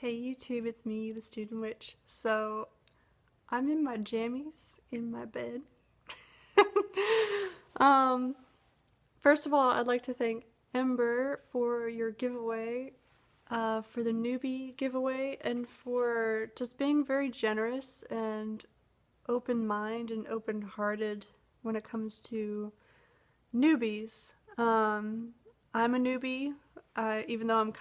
Hey YouTube, it's me, the Student Witch. So, I'm in my jammies in my bed. um, First of all, I'd like to thank Ember for your giveaway, for the newbie giveaway, and for just being very generous and open-minded and open-hearted when it comes to newbies. I'm a newbie, even though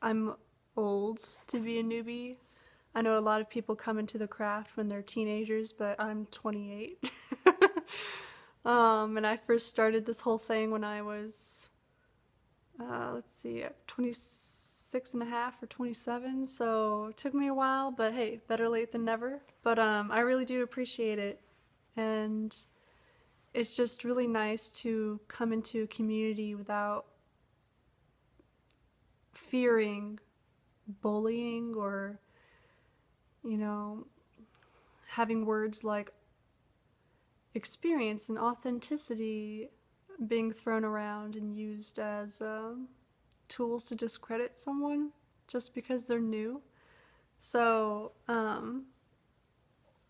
I'm old to be a newbie. I know a lot of people come into the craft when they're teenagers, but I'm 28. And I first started this whole thing when I was, let's see, 26 and a half or 27, so it took me a while, but hey, better late than never. But I really do appreciate it, and it's just really nice to come into a community without fearing bullying or, you know, having words like experience and authenticity being thrown around and used as tools to discredit someone just because they're new. So,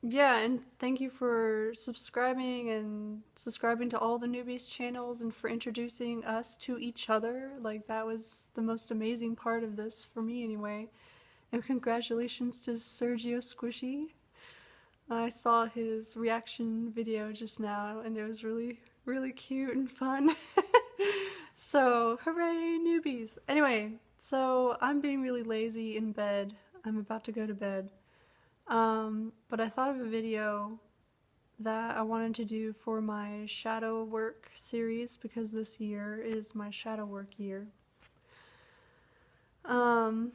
yeah, and thank you for subscribing to all the newbies channels and for introducing us to each other. Like, that was the most amazing part of this for me anyway. And congratulations to Sergio Squishy. I saw his reaction video just now and it was really, really cute and fun. So, hooray, newbies! Anyway, so I'm being really lazy in bed. I'm about to go to bed. But I thought of a video that I wanted to do for my shadow work series because this year is my shadow work year. And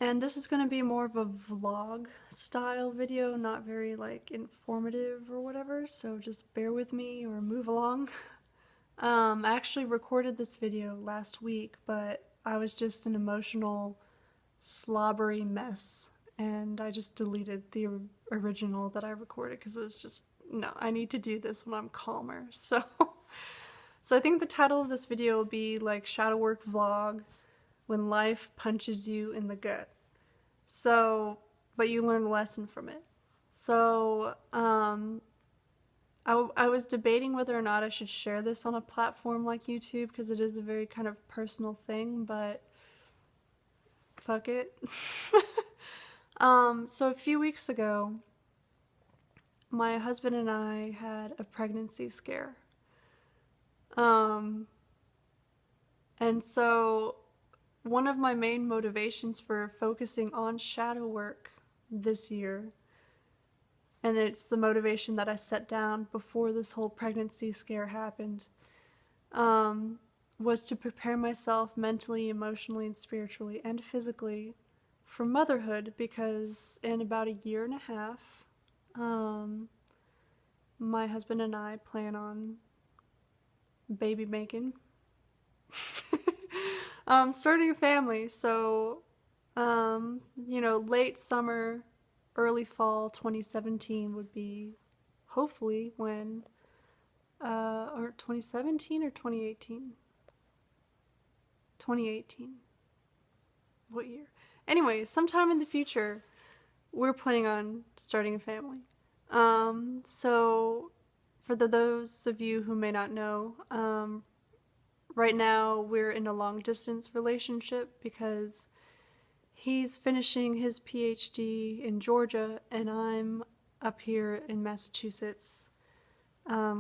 this is going to be more of a vlog style video, not very like informative or whatever, so just bear with me or move along. I actually recorded this video last week, but I was just an emotional, slobbery mess, and I just deleted the original that I recorded because it was just, no, I need to do this when I'm calmer. So I think the title of this video will be like Shadow Work Vlog when life punches you in the gut. So, but you learn a lesson from it. So, I was debating whether or not I should share this on a platform like YouTube because it is a very kind of personal thing, but fuck it. So a few weeks ago, my husband and I had a pregnancy scare. And so one of my main motivations for focusing on shadow work this year, and it's the motivation that I set down before this whole pregnancy scare happened, was to prepare myself mentally, emotionally, and spiritually, and physically for motherhood, because in about a year and a half, my husband and I plan on baby making. Starting a family, so, late summer, early fall 2017 would be hopefully when, or 2017 or 2018? 2018. What year? Anyway, sometime in the future, we're planning on starting a family. So, for those of you who may not know, right now we're in a long distance relationship because he's finishing his PhD in Georgia and I'm up here in Massachusetts,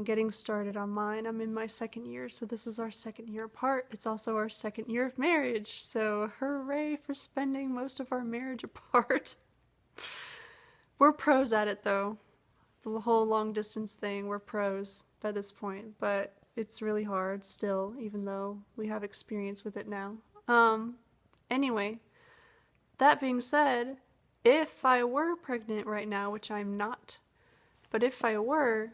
getting started on mine. I'm in my second year, so this is our second year apart. It's also our second year of marriage, so hooray for spending most of our marriage apart. We're pros at it though. The whole long distance thing, we're pros by this point, but it's really hard still, even though we have experience with it now. Anyway, that being said, if I were pregnant right now, which I'm not, but if I were,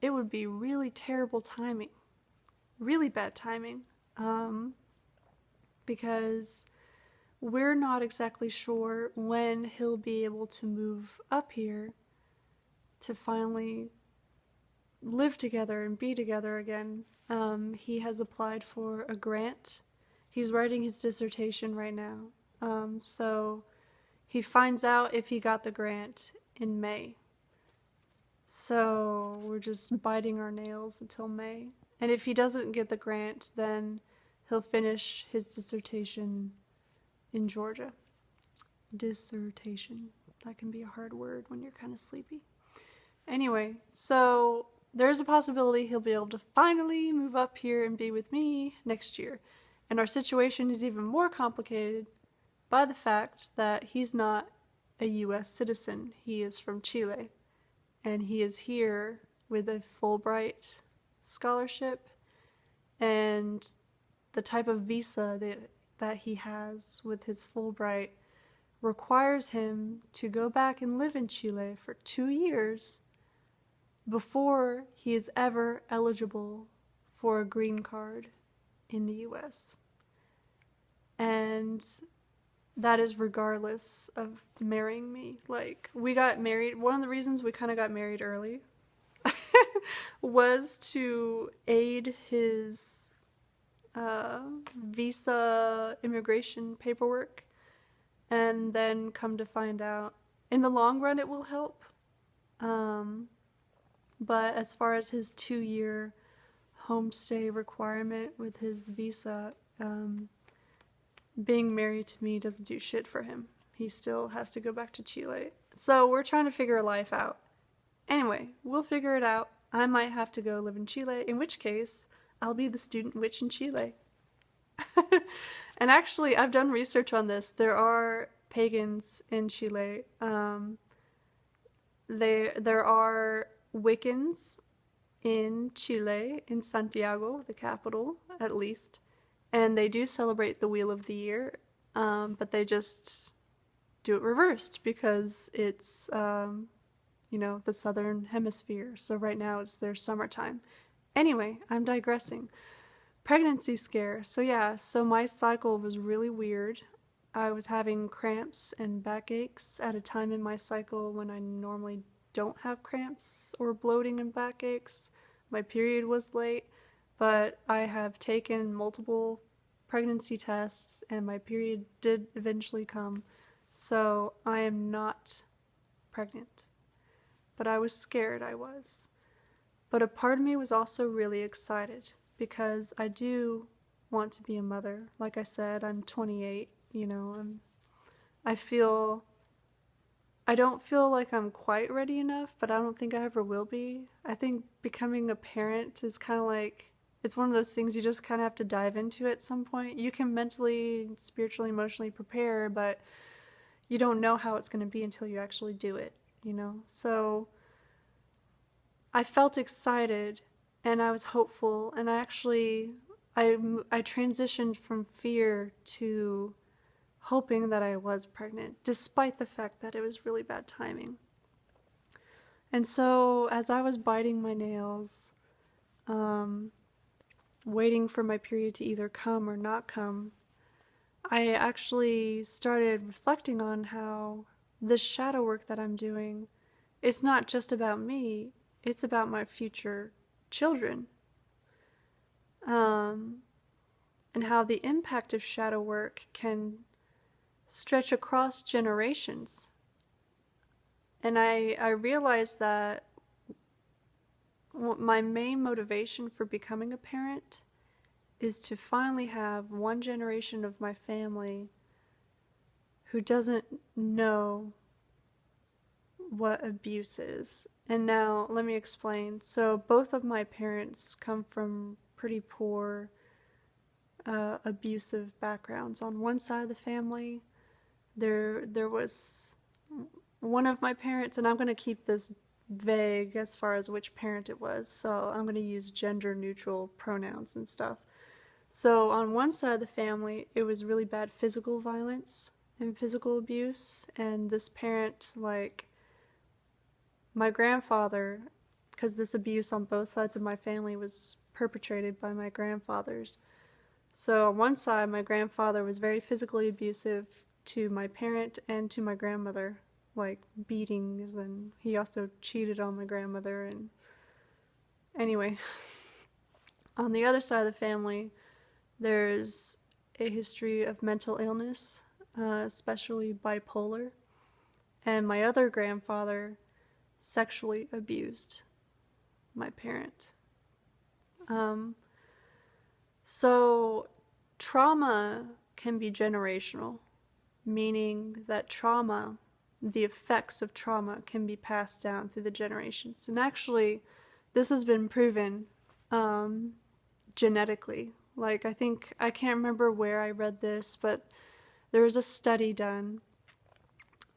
it would be really terrible timing. Really bad timing. Because we're not exactly sure when he'll be able to move up here to finally live together and be together again. He has applied for a grant. He's writing his dissertation right now, So he finds out if he got the grant in May. So we're just biting our nails until May. And if he doesn't get the grant, then he'll finish his dissertation in Georgia. Dissertation. That can be a hard word when you're kind of sleepy. Anyway, so there's a possibility he'll be able to finally move up here and be with me next year. And our situation is even more complicated by the fact that he's not a US citizen. He is from Chile. And he is here with a Fulbright scholarship. And the type of visa that he has with his Fulbright requires him to go back and live in Chile for 2 years before he is ever eligible for a green card in the US. And that is regardless of marrying me. Like, we got married, one of the reasons we kind of got married early was to aid his visa immigration paperwork. And then come to find out, in the long run it will help. But as far as his 2-year homestay requirement with his visa, being married to me doesn't do shit for him. He still has to go back to Chile. So we're trying to figure life out. Anyway, we'll figure it out. I might have to go live in Chile, in which case I'll be the student witch in Chile. And actually, I've done research on this. There are pagans in Chile. There are Wiccans in Chile, in Santiago, the capital, at least. And they do celebrate the Wheel of the Year, but they just do it reversed because it's, the southern hemisphere. So right now it's their summertime. Anyway, I'm digressing. Pregnancy scare. So my cycle was really weird. I was having cramps and backaches at a time in my cycle when I normally don't have cramps or bloating and backaches. My period was late, but I have taken multiple pregnancy tests and my period did eventually come. So I am not pregnant. But I was scared I was. But a part of me was also really excited because I do want to be a mother. Like I said, I'm 28, I don't feel like I'm quite ready enough, but I don't think I ever will be. I think becoming a parent is kind of like, it's one of those things you just kind of have to dive into at some point. You can mentally, spiritually, emotionally prepare, but you don't know how it's going to be until you actually do it, So I felt excited and I was hopeful, and I transitioned from fear to hoping that I was pregnant, despite the fact that it was really bad timing. And so as I was biting my nails, waiting for my period to either come or not come, I actually started reflecting on how this shadow work that I'm doing is not just about me, it's about my future children. And how the impact of shadow work can stretch across generations. And I realized that my main motivation for becoming a parent is to finally have one generation of my family who doesn't know what abuse is. And now let me explain. So both of my parents come from pretty poor, abusive backgrounds. On one side of the family, there was one of my parents, and I'm going to keep this vague as far as which parent it was, so I'm going to use gender neutral pronouns and stuff. So on one side of the family, it was really bad physical violence and physical abuse, and this parent, like, my grandfather, because this abuse on both sides of my family was perpetrated by my grandfathers. So on one side, my grandfather was very physically abusive to my parent and to my grandmother, like beatings, and he also cheated on my grandmother. And anyway, on the other side of the family, there's a history of mental illness especially bipolar. And my other grandfather sexually abused my parent. So trauma can be generational, meaning that trauma, the effects of trauma, can be passed down through the generations. And actually, this has been proven genetically. Like, I can't remember where I read this, but there was a study done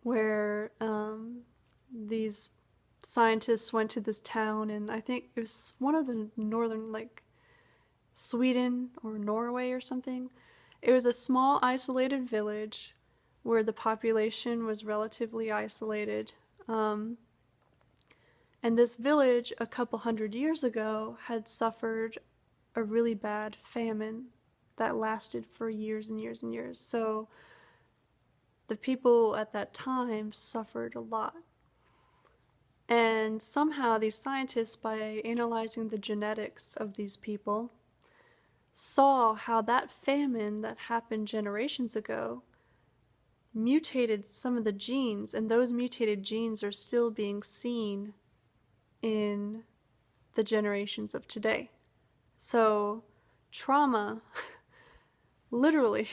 where these scientists went to this town, and I think it was one of the northern, like Sweden or Norway or something. It was a small isolated village where the population was relatively isolated. And this village, a couple hundred years ago, had suffered a really bad famine that lasted for years and years and years. So the people at that time suffered a lot. And somehow these scientists, by analyzing the genetics of these people, saw how that famine that happened generations ago mutated some of the genes, and those mutated genes are still being seen in the generations of today. So trauma literally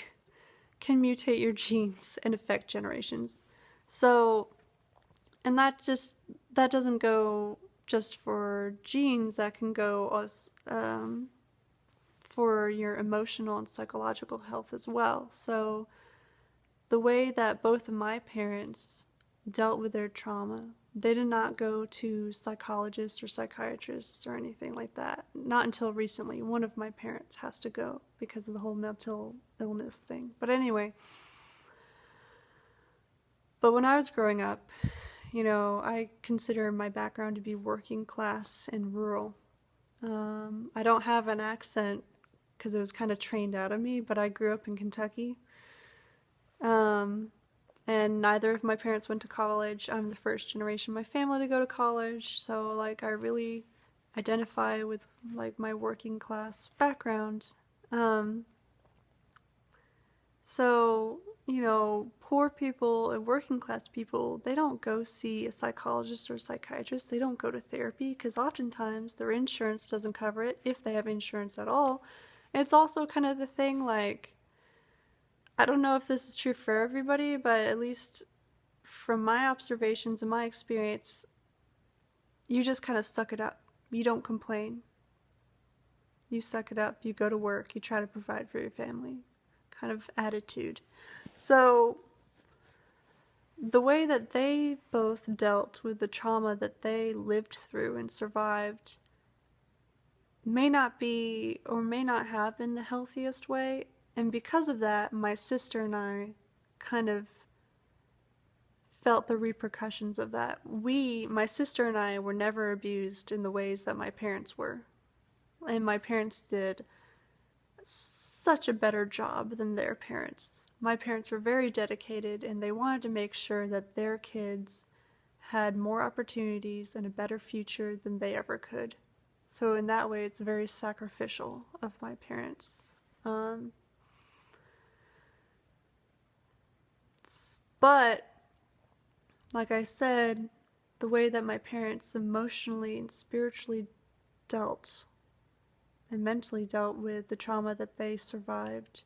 can mutate your genes and affect generations. So, and that doesn't go just for genes, that can go for your emotional and psychological health as well. So the way that both of my parents dealt with their trauma, they did not go to psychologists or psychiatrists or anything like that. Not until recently. One of my parents has to go because of the whole mental illness thing. But anyway, but when I was growing up, you know, I consider my background to be working class and rural. I don't have an accent because it was kind of trained out of me, but I grew up in Kentucky. And neither of my parents went to college. I'm the first generation in my family to go to college, so like I really identify with like my working class background. So, you know, poor people and working class people, they don't go see a psychologist or a psychiatrist. They don't go to therapy because oftentimes their insurance doesn't cover it, if they have insurance at all. And it's also kind of the thing, like, I don't know if this is true for everybody, but at least from my observations and my experience, you just kind of suck it up. You don't complain. You suck it up, you go to work, you try to provide for your family, kind of attitude. So the way that they both dealt with the trauma that they lived through and survived may not be or may not have been the healthiest way. And because of that, my sister and I kind of felt the repercussions of that. My sister and I were never abused in the ways that my parents were. And my parents did such a better job than their parents. My parents were very dedicated, and they wanted to make sure that their kids had more opportunities and a better future than they ever could. So in that way, it's very sacrificial of my parents. But, like I said, the way that my parents emotionally and spiritually dealt and mentally dealt with the trauma that they survived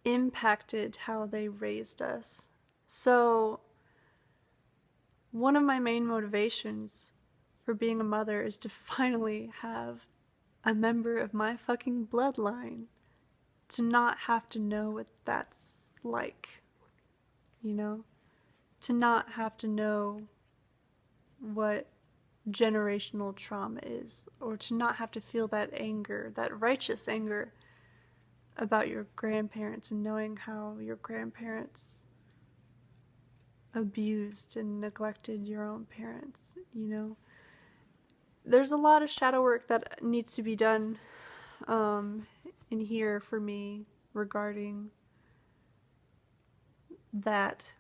impacted how they raised us. So, one of my main motivations for being a mother is to finally have a member of my fucking bloodline to not have to know what that's like. You know? To not have to know what generational trauma is, or to not have to feel that anger, that righteous anger about your grandparents and knowing how your grandparents abused and neglected your own parents, you know? There's a lot of shadow work that needs to be done in here for me regarding that.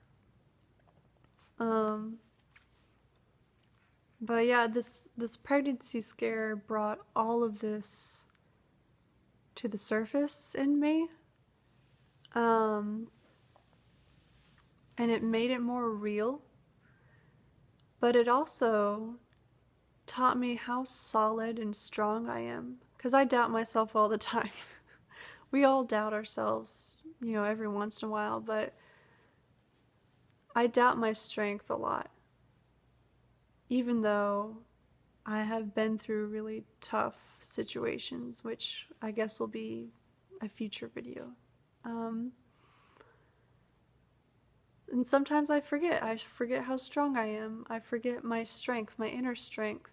But yeah, this pregnancy scare brought all of this to the surface in me. and it made it more real, but it also taught me how solid and strong I am, because I doubt myself all the time. We all doubt ourselves, every once in a while, but I doubt my strength a lot, even though I have been through really tough situations, which I guess will be a future video. And sometimes I forget how strong I am. I forget my strength, my inner strength.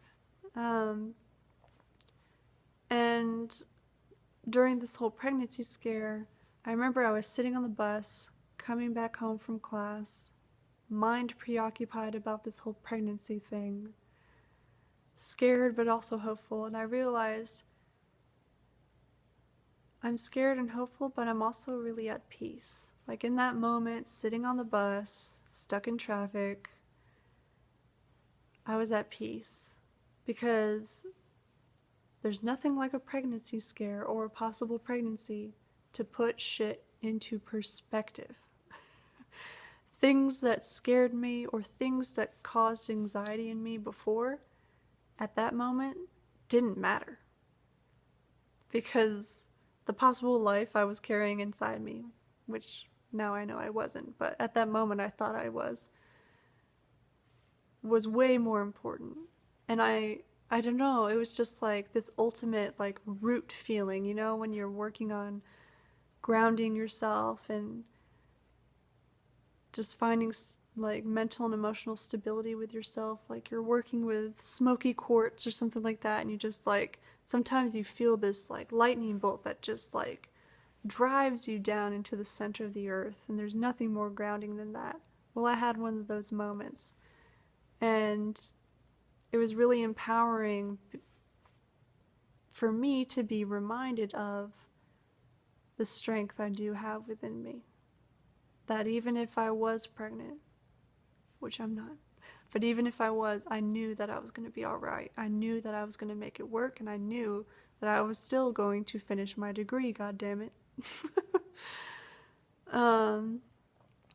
And during this whole pregnancy scare, I remember I was sitting on the bus, coming back home from class, mind preoccupied about this whole pregnancy thing, scared but also hopeful, and I realized I'm scared and hopeful, but I'm also really at peace. Like in that moment, sitting on the bus, stuck in traffic, I was at peace, because there's nothing like a pregnancy scare or a possible pregnancy to put shit into perspective. Things that scared me or things that caused anxiety in me before, at that moment, didn't matter. Because the possible life I was carrying inside me, which now I know I wasn't, but at that moment I thought I was way more important. And I don't know, it was just like this ultimate like root feeling, when you're working on grounding yourself and just finding like mental and emotional stability with yourself, like you're working with smoky quartz or something like that, and you just like, sometimes you feel this like lightning bolt that just like drives you down into the center of the earth, and there's nothing more grounding than that. Well, I had one of those moments, and it was really empowering for me to be reminded of the strength I do have within me. That even if I was pregnant, which I'm not, but even if I was, I knew that I was going to be all right. I knew that I was going to make it work, and I knew that I was still going to finish my degree, god damn it.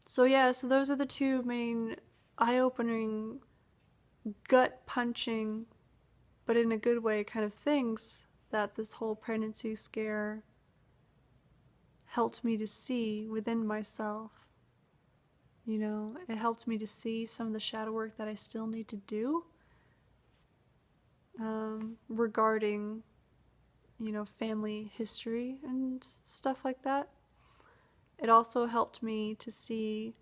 So those are the two main eye-opening, gut-punching, but in a good way kind of things that this whole pregnancy scare helped me to see within myself. It helped me to see some of the shadow work that I still need to do regarding, family history and stuff like that. It also helped me to see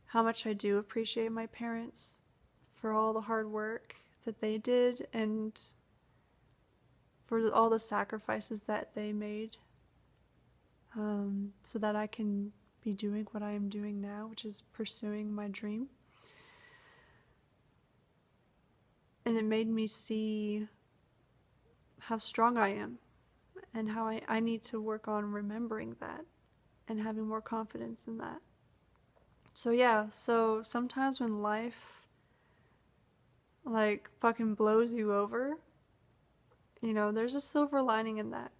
how much I do appreciate my parents for all the hard work that they did and for all the sacrifices that they made, so that I can be doing what I am doing now, which is pursuing my dream. And it made me see how strong I am and how I need to work on remembering that and having more confidence in that. So sometimes when life like fucking blows you over, there's a silver lining in that.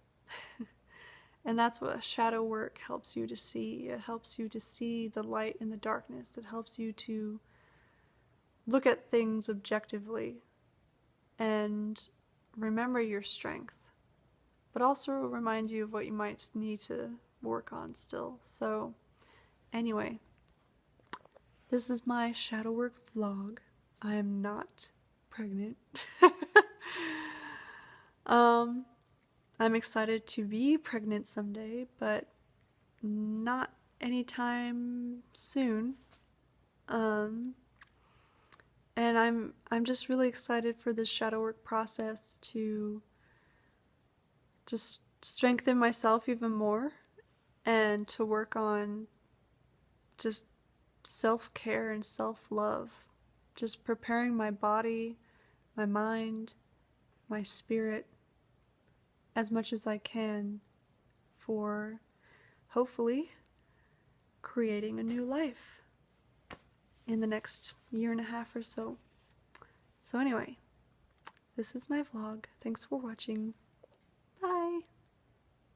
And that's what shadow work helps you to see. It helps you to see the light in the darkness. It helps you to look at things objectively and remember your strength, but also remind you of what you might need to work on still. So anyway, this is my shadow work vlog. I am not pregnant. I'm excited to be pregnant someday, but not anytime soon. And I'm just really excited for this shadow work process to just strengthen myself even more and to work on just self-care and self-love. Just preparing my body, my mind, my spirit as much as I can for hopefully creating a new life in the next year and a half or so. So anyway, this is my vlog. Thanks for watching.